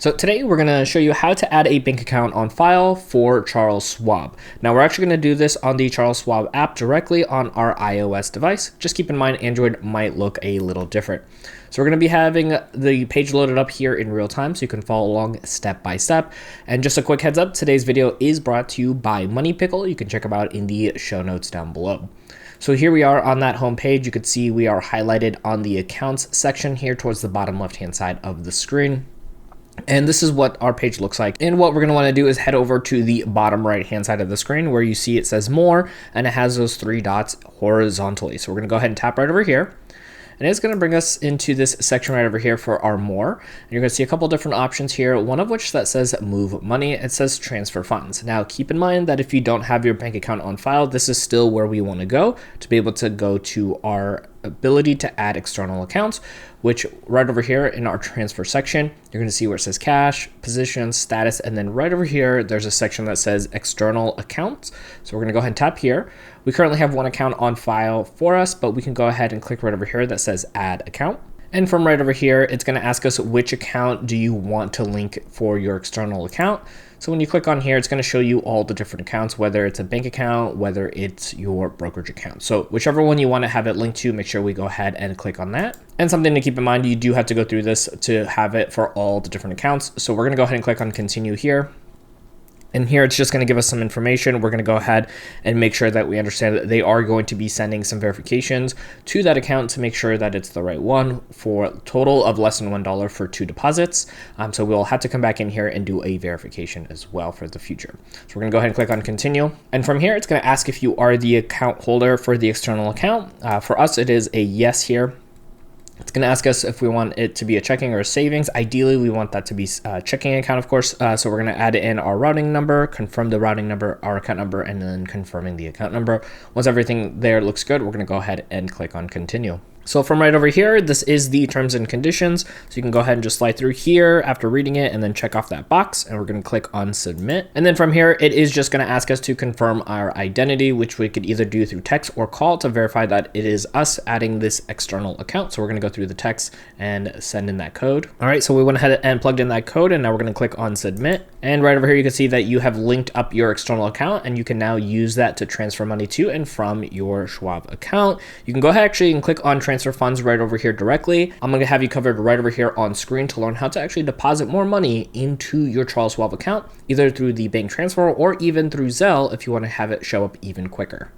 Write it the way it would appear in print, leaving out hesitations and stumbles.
So today we're going to show you how to add a bank account on file for Charles Schwab. Now we're actually going to do this on the Charles Schwab app directly on our iOS device. Just keep in mind Android might look a little different. So we're going to be having the page loaded up here in real time so you can follow along step by step. And just a quick heads up, today's video is brought to you by Money Pickle. You can check them out in the show notes down below. So here we are on that home page. You can see we are highlighted on the accounts section here towards the bottom left hand side of the screen. And this is what our page looks like. And what we're going to want to do is head over to the bottom right hand side of the screen where you see it says more and it has those three dots horizontally. So we're going to go ahead and tap right over here. And it's going to bring us into this section right over here for our more. And you're going to see a couple different options here, one of which that says move money. It says transfer funds. Now keep in mind that if you don't have your bank account on file, this is still where we want to go to be able to go to our ability to add external accounts, which right over here in our transfer section, you're going to see where it says cash, position, status, and then right over here, there's a section that says external accounts. So we're going to go ahead and tap here. We currently have one account on file for us, but we can go ahead and click right over here that says add account. And from right over here, it's going to ask us which account do you want to link for your external account. So when you click on here, it's going to show you all the different accounts, whether it's a bank account, whether it's your brokerage account. So whichever one you want to have it linked to, make sure we go ahead and click on that. And something to keep in mind, you do have to go through this to have it for all the different accounts. So we're going to go ahead and click on continue here. And here it's just going to give us some information. We're going to go ahead and make sure that we understand that they are going to be sending some verifications to that account to make sure that it's the right one for a total of less than $1 for 2 deposits. So we'll have to come back in here and do a verification as well for the future. So we're going to go ahead and click on continue. And from here, it's going to ask if you are the account holder for the external account. For us, it is a yes here. It's going to ask us if we want it to be a checking or a savings. Ideally, we want that to be a checking account, of course. So we're going to add in our routing number, confirm the routing number, our account number, and then confirming the account number. Once everything there looks good, we're going to go ahead and click on continue. So from right over here, this is the terms and conditions. So you can go ahead and just slide through here after reading it and then check off that box. And we're going to click on submit. And then from here, it is just going to ask us to confirm our identity, which we could either do through text or call to verify that it is us adding this external account. So we're going to go through the text and send in that code. All right, so we went ahead and plugged in that code and now we're going to click on submit. And right over here, you can see that you have linked up your external account and you can now use that to transfer money to and from your Schwab account. You can go ahead actually and click on transfer funds right over here directly. I'm going to have you covered right over here on screen to learn how to actually deposit more money into your Charles Schwab account, either through the bank transfer or even through Zelle if you want to have it show up even quicker.